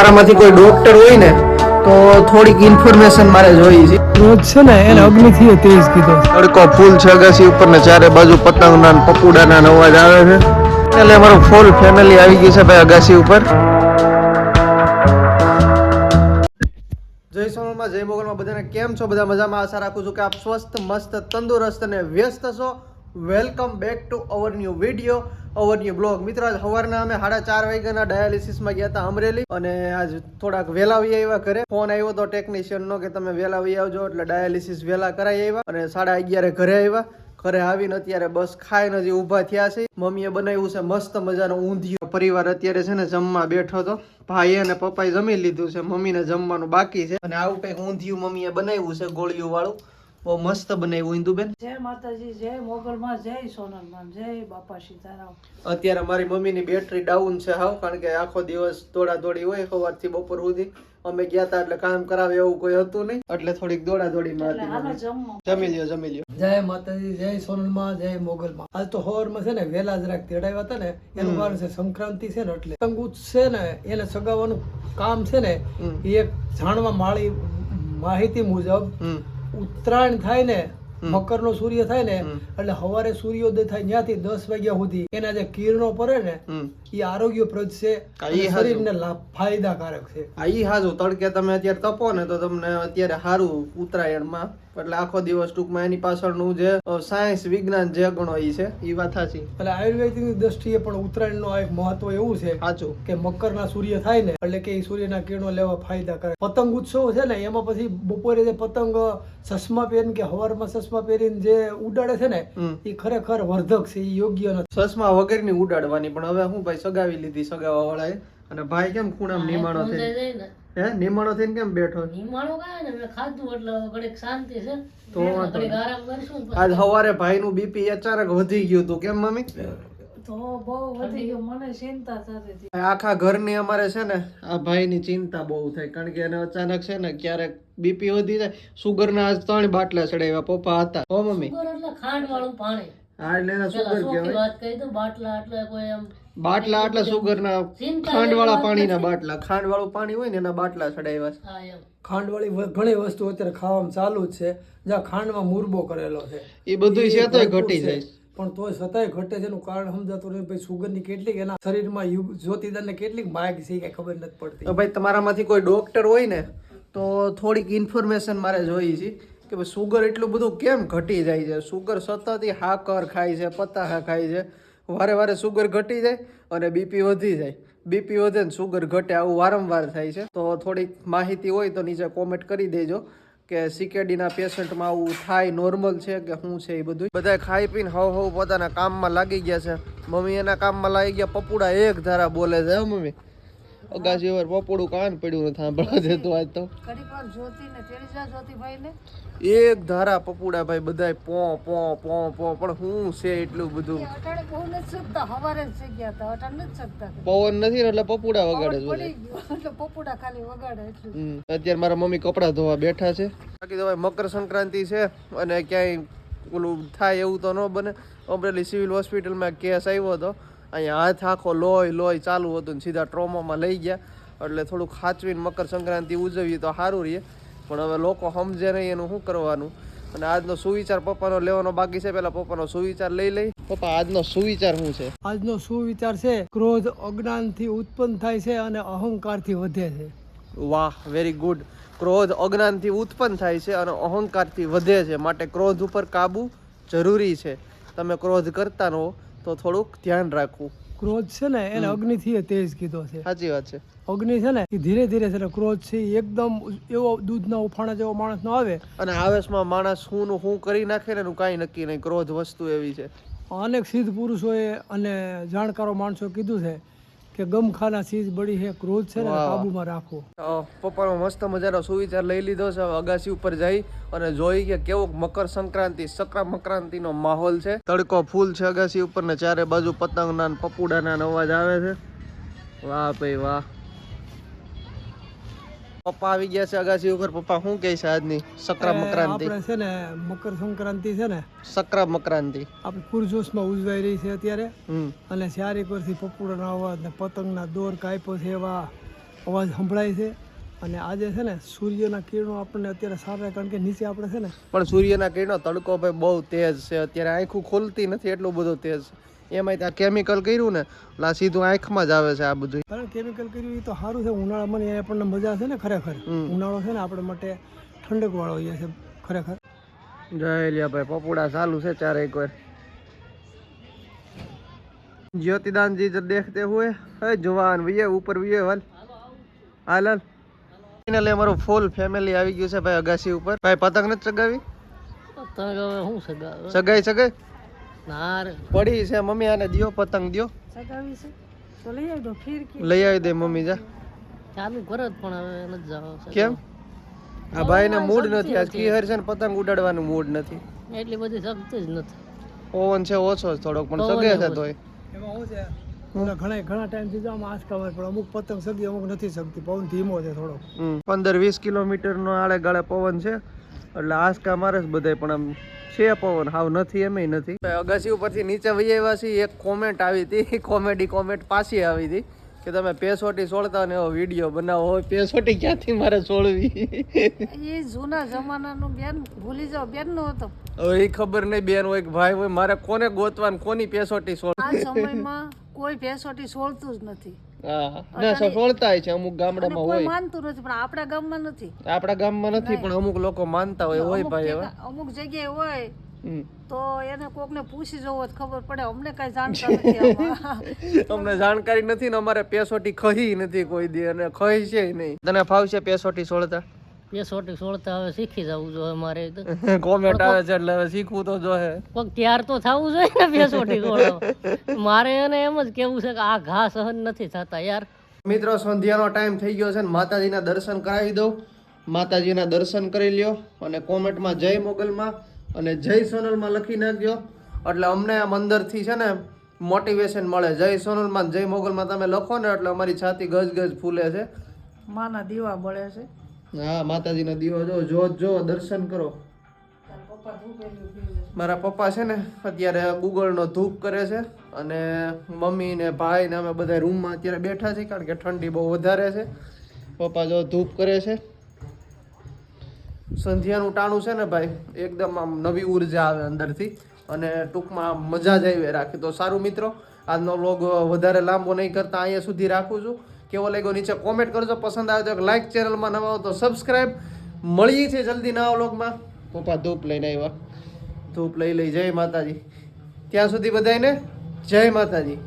મારામાંથી કોઈ ડોક્ટર હોય ને તો થોડીક ઇન્ફોર્મેશન મારે જોઈએ છે. રોજ છે ને એને અગ્નિથી તેજ કીધો. તડકો ફૂલ છે અગાસી ઉપર ને ચારે બાજુ પતંગના ને પપુડાના અવાજ આવે છે. એટલે અમારું ફૂલ ફેમિલી આવી ગઈ છે ભાઈ અગાસી ઉપર. જય સોનલમાં જય મોગલમાં બધાને કેમ છો? બધા મજામાં? આશા રાખું છું કે આપ સ્વસ્થ મસ્ત તંદુરસ્ત અને વ્યસ્ત છો. Welcome back to our new video, our new blog. મિત્રો આજ સવારના અમે 4:30 વાગ્યાના ડાયાલિસિસમાં ગયા હતા અમરેલી, અને આજ થોડાક વહેલા આવી આવ્યા ઘરે. ફોન આવ્યો તો ટેકનિશિયનનો કે તમે વહેલા આવી આવજો, એટલે ડાયાલિસિસ વહેલા કરાવી આવ્યા અને 11:30 ઘરે આવ્યા. ઘરે આવીને અત્યારે બસ ખાઈને હજી ઊભા થયા છે. મમ્મીએ બનાવ્યું છે મસ્ત મજાનું ઊંધિયું. પરિવાર અત્યારે છે ને જમવા બેઠો હતો. ભાઈ અને પપ્પાએ જમી લીધું છે, મમ્મીને જમવાનું બાકી છે. અને આવું કંઈક ઊંધિયું મમ્મીએ બનાવ્યું છે ગોળિયું વાળું. બહુ મસ્ત બનાવ્યું ઇન્દુબેન. જય માતાજી, જય મોગલમાં, જય સોનલમાં, જય બાપા સીતારામ. અત્યારે મારી મમ્મીની બેટરી ડાઉન છે હાવ, કારણ કે આખો દિવસ દોડાદોડી હોય સવારથી બપોર સુધી. અમે ગયા હતા એટલે કામ કરાવે એવું કોઈ હતું નહીં, એટલે થોડીક દોડાદોડીમાં હતી. જમી લ્યો. જય માતાજી, જય સોનલમાં, જય મોગલમાં. આજ તો સવારમાં છે ને વહેલા જરાક તેડાવ્યા હતા ને, એનું કારણ છે સંક્રાંતિ છે ને, એટલે પતંગ છે ને એને સગાવવાનું કામ છે ને, એ એક જાણવા માળી માહિતી મુજબ ઉત્તરાયણ થાય ને, મકર નો સૂર્ય થાય ને, એટલે સવારે સૂર્યોદય થાય ત્યાંથી 10 વાગ્યા સુધી એના જે કિરણો પડે ને એ આરોગ્યપ્રદ છે, શરીરને ફાયદાકારક છે. ઈ હાજુ તડકે તમે અત્યારે તપો ને તો તમને અત્યારે સારું ઉત્તરાયણમાં, એટલે આખો દિવસ ટૂંકમાં એની પાછળનું જે સાયન્સ વિજ્ઞાન જે ગણો ઈ છે ઈ વાત સાચી. એટલે આયુર્વેદિકની દ્રષ્ટિએ પણ ઉત્તરાયણ નો એક મહત્વ એવું છે સાચું કે મકર ના સૂર્ય થાય ને એટલે કે એ સૂર્યના કિરણો લેવા ફાયદાકારક. પતંગ ઉત્સવ છે ને એમાં પછી બપોરે જે પતંગ ચશ્મા પહેરીને કે હવારમાં ચશ્મા પહેરીને જે ઉડાડે છે ને એ ખરેખર વર્ધક છે, એ યોગ્ય નથી. ચશ્મા વગરની ઉડાડવાની, પણ હવે હું ભાઈ સગાવી લીધી સગાવા વાળાએ. અને ભાઈ કેમ ખૂણામાં નિમાણો થઈ? નિમાણો થઈને કેમ બેઠો? નિમાણો કાય ને મેં ખાધું એટલે ઘડીક શાંતિ છે, તો ઘડીક આરામ કરશું. આજ સવારે ભાઈનું બીપી અચાનક વધી ગયું હતું. કેમ મમ્મી? તો બહુ વધી ગયું, મને ચિંતા થતી હતી. આખા ઘરની અમારે છે ને આ ભાઈની ચિંતા બહુ થાય, કારણ કે એને અચાનક છે ને ક્યારેક બીપી વધી જાય. સુગરના આજ 3 બાટલા ચડાવ્યા પપ્પા હતા. હો મમ્મી? સુગર એટલે ખાંડ વાળું પાણી. હા, એટલે એને સુગર કહેવાય. વાત કહી દઉં, બાટલા એટલે કોઈ એમ બાટલા એટલે સુગરના ખાંડ વાળા પાણીના બાટલા, ખાંડ વાળું પાણી હોય ને એના બાટલા ચડાવ્યા છે. હા એમ ખાંડ વાળી ઘણી વસ્તુ અત્યારે ખાવામાં ચાલુ જ છે, જ્યાં ખાંડમાં મુરબો કરેલો છે એ બધું છે તોય ઘટી જાય, પણ તોય છતાંય ઘટે છે. એનું કારણ સમજાતું નહીં. ભાઈ સુગરની કેટલીક એના શરીરમાં જ્યોતિદાનને કેટલીક માગ છે એ કઈ ખબર નથી પડતી. તો ભાઈ તમારામાંથી કોઈ ડોક્ટર હોય ને તો થોડીક ઇન્ફોર્મેશન મારે જોઈએ છે કે ભાઈ સુગર એટલું બધું કેમ ઘટી જાય છે. સુગર સતત હાકર ખાય છે, પતાહા ખાય છે, વારે વારે સુગર ઘટી જાય અને બીપી વધી જાય. બીપી વધે ને સુગર ઘટે, આવું વારંવાર થાય છે. તો થોડીક માહિતી હોય તો નીચે કોમેન્ટ કરી દેજો કે સીકેડીના પેશન્ટમાં આવું થાય નોર્મલ છે કે શું છે. એ બધું બધા ખાઈ પીને હવ પોતાના કામમાં લાગી ગયા છે. મમ્મી એના કામમાં લાગી ગયા. પપુડા એક ધારા બોલે છે. મમ્મી અગાસી ઉપર પપુડું કાન પડ્યું ને સાંભળવા દેતું આજ તો. ઘડીક વાર જ્યોતિ ને તેડી જા, જ્યોતિભાઈ ને એક ધારા પપુડા ભાઈ બધાય પો પો પો પો. પણ શું છે એટલું બધું? અટાણે બહુ નથી શકતા, હવારે જ થઈ ગયા હતા, અટાણે નથી શકતા. પવન નથી ને એટલે પપુડા વગાડે છે પડી ગયું એટલે પપુડા ખાલી વગાડે એટલું. અત્યારે મારા મમ્મી કપડા ધોવા બેઠા છે. બાકી તો ભાઈ મકર સંક્રાંતિ છે અને ક્યાંય ઓલું થાય એવું તો ન બને. અમરેલી સિવિલ હોસ્પિટલમાં કેસ આવ્યો હતો, અહીંયા હાથ આખો લોહી ચાલુ હતું ને સીધા ટ્રોમામાં લઈ ગયા. એટલે થોડુંક સાચવીને મકર સંક્રાંતિ ઉજવીએ તો સારું રહે, પણ હવે લોકો સમજે નહીં એનું શું કરવાનું. અને આજનો સુવિચાર પપ્પાનો લેવાનો બાકી છે. પેલા પપ્પાનો સુવિચાર લઈ. પપ્પા આજનો સુવિચાર શું છે? આજનો સુવિચાર છે, ક્રોધ અજ્ઞાનથી ઉત્પન્ન થાય છે અને અહંકારથી વધે છે. વાહ, વેરી ગુડ. ક્રોધ અજ્ઞાનથી ઉત્પન્ન થાય છે અને અહંકારથી વધે છે, માટે ક્રોધ ઉપર કાબુ જરૂરી છે. તમે ક્રોધ કરતા ન હો તો થોડુંક ધ્યાન રાખવું. ક્રોધ છે ને એને અગ્નિથી તેજ કીધો છે. સાચી વાત છે. અગ્નિ છે ને એ ધીરે ધીરે છે, ક્રોધ છે એકદમ એવો દૂધના ઉફાણા જેવો માણસ નો આવે અને આવેશમાં માણસ શું કરી નાખે ને એનું કાંઈ નક્કી નહીં. ક્રોધ વસ્તુ એવી છે. અનેક સિદ્ધ પુરુષોએ અને જાણકારો માણસો કીધું છે કે ગમખાના ચીજ બળી છે, ક્રોધ છે ને કાબુમાં રાખવો. પપ્પાનો મસ્ત મજાનો સુવિચાર લઈ લીધો છે. અગાસી ઉપર જઈ અને જોઈ કે કેવો મકર સંક્રાંતિ નો માહોલ છે. તડકો ફૂલ છે અગાસી ઉપર ને ચારે બાજુ પતંગના ને પપુડાના અવાજ આવે છે. વાહ ભાઈ વાહ. પપ્પા આવી ગયા છે અગાસી ઉપર. પપ્પા શું કહે છે આજની સંક્રાંતિ? આપણે છે ને મકર સંક્રાંતિ છે ને સંક્રાંતિ આપણે પૂરજોશમાં ઉજવાઈ રહી છે અત્યારે. અને ચારે પરથી પપુડાના અવાજ ને પતંગના દોર કાપ્યો છે એવા અવાજ સંભળાય છે. અને આજે છે ને સૂર્યના કિરણો આપણને અત્યારે સારા, કારણ કે નીચે આપણે છે ને પણ સૂર્યના કિરણો તડકો ભાઈ બહુ તેજ છે અત્યારે, આંખું ખુલતી નથી એટલું બધું તેજ છે. એમાંય આ કેમિકલ કર્યું ને એટલે આ સીધું આંખમાં જ આવે છે આ બધું. કારણ કેમિકલ કર્યું એ તો સારું છે. ઉનાળામાં એ આપણને મજા છે ને ખરેખર. ઉનાળો છે ને આપણા માટે ઠંડક વાળો છે ખરેખર. જય લ્યા ભાઈ પપુડા ચાલુ છે ચારે એક વાર. ज्योतिदान जी जब देखते हुए है जवान भैया ऊपर भैया वाल हाल हाल ફાઇનલી અમારું ફૂલ ફેમિલી આવી ગયું છે ભાઈ અગાસી ઉપર. ભાઈ પતંગ નથી ચગાવી? પતંગ હવે હું સગાવે? સગાઈ ના રે પડી છે. મમ્મી આને દિયો પતંગ દિયો. સગાવી છે તો લઈ આવજો ફિરકી. લઈ આવી દે મમ્મી જા. ચાલુ કરો જ પણ હવે નથી જાવ. કેમ? આ ભાઈ ને મૂડ નથી આજ. કિહર છે ને પતંગ ઉડાડવાનું મૂડ નથી. એટલી બધી શક્તિ જ નથી. પવન છે ઓછો જ થોડોક પણ સગે છે તોય. એમાં શું છે, ઘણા ટાઈમથી જો આમાં આંચકા હોય પણ અમુક પતંગ સગી અમુક નથી શકતી. પવન ધીમો છે થોડો. 15-20 કિલોમીટર નો આળે ગાળે પવન છે એટલે આંચકા મારે જ બધાય, પણ આમ છે પવન હાવ નથી એમ નથી. અગાસી ઉપરથી નીચે વહી આવ્યા છીએ. એક કોમેન્ટ આવી હતી, કોમેડી કોમેન્ટ પાછી આવી હતી કે તમે પેસોટી સોળતા ને એવો વિડીયો બનાવો. હોય પેસોટી ક્યાંથી મારે સોળવી? એ જૂના જમાનાનું બેન ભૂલી જાવ. બેન નો હતો હવે એ ખબર નહીં બેન હોય કે ભાઈ હોય, મારે કોને ગોતવાનું કોની પેસોટી સોળ. આ સમયમાં કોઈ ભેંસોટી સોળતું જ નથી. હા ના સોળતા છે અમુક ગામડામાં કોઈ હોય. માનતું નથી પણ આપણા ગામમાં નથી. આપણા ગામમાં નથી પણ અમુક લોકો માનતા હોય ભાઈ. હવે અમુક જગ્યાએ હોય હમ. તો એને કોકને પૂછી જવો જ ખબર પડે. અમને કઈ જાણતા નથી આમાં. અમને જાણકારી નથી ને અમારે પેસોટી ખહી નથી કોઈ દી અને ખહી છે નહીં. તને ફાવશે પેસોટી સોળતા? પેસોટી સોળતા હવે શીખી જવું જોઈએ મારે. કોમેન્ટ આવે છે એટલે હવે શીખવું તો જોઈએ. કોક ત્યાર તો થવું જોઈએ ને પેસોટી સોળવા. મારે એને એમ જ કેવું છે કે આ ઘા સહન નથી થતા યાર. મિત્રો સંધ્યાનો ટાઈમ થઈ ગયો છે ને માતાજીના દર્શન કરાવી દઉં. માતાજીના દર્શન કરી લ્યો અને કોમેન્ટમાં જય મોગલમાં અને જય સોનલમાં લખી નાખજો એટલે અમને આમ અંદરથી છે ને મોટિવેશન મળે. જય સોનલમાં જય મોગલમાં તમે લખો ને એટલે અમારી છાતી ગજ ગજ ફૂલે છે. માના દીવા બળે છે. હા માતાજીનો દીવો જો દર્શન કરો. મારા પપ્પા છે ને અત્યારે ગુગળનો ધૂપ કરે છે અને મમ્મી ને ભાઈ ને અમે બધા રૂમમાં અત્યારે બેઠા છીએ કારણ કે ઠંડી બહુ વધારે છે. પપ્પા જો ધૂપ કરે છે. સંધ્યાનું ટાણું છે ને ભાઈ એકદમ આમ નવી ઉર્જા આવે અંદરથી અને ટૂંકમાં મજા જ આવી રાખી. તો સારું મિત્રો, આજનો વ્લોગ વધારે લાંબો નહીં કરતા અહીંયા સુધી રાખું છું. કેવો લાગ્યો નીચે કોમેન્ટ કરજો. પસંદ આવે તો લાઈક, ચેનલમાં નવા હો તો સબસ્ક્રાઈબ. મળીએ છીએ જલ્દી નવા વ્લોગમાં. પપ્પા ધૂપ લઈને આવ્યા. ધૂપ લઈ જય માતાજી. ત્યાં સુધી બધાને જય માતાજી.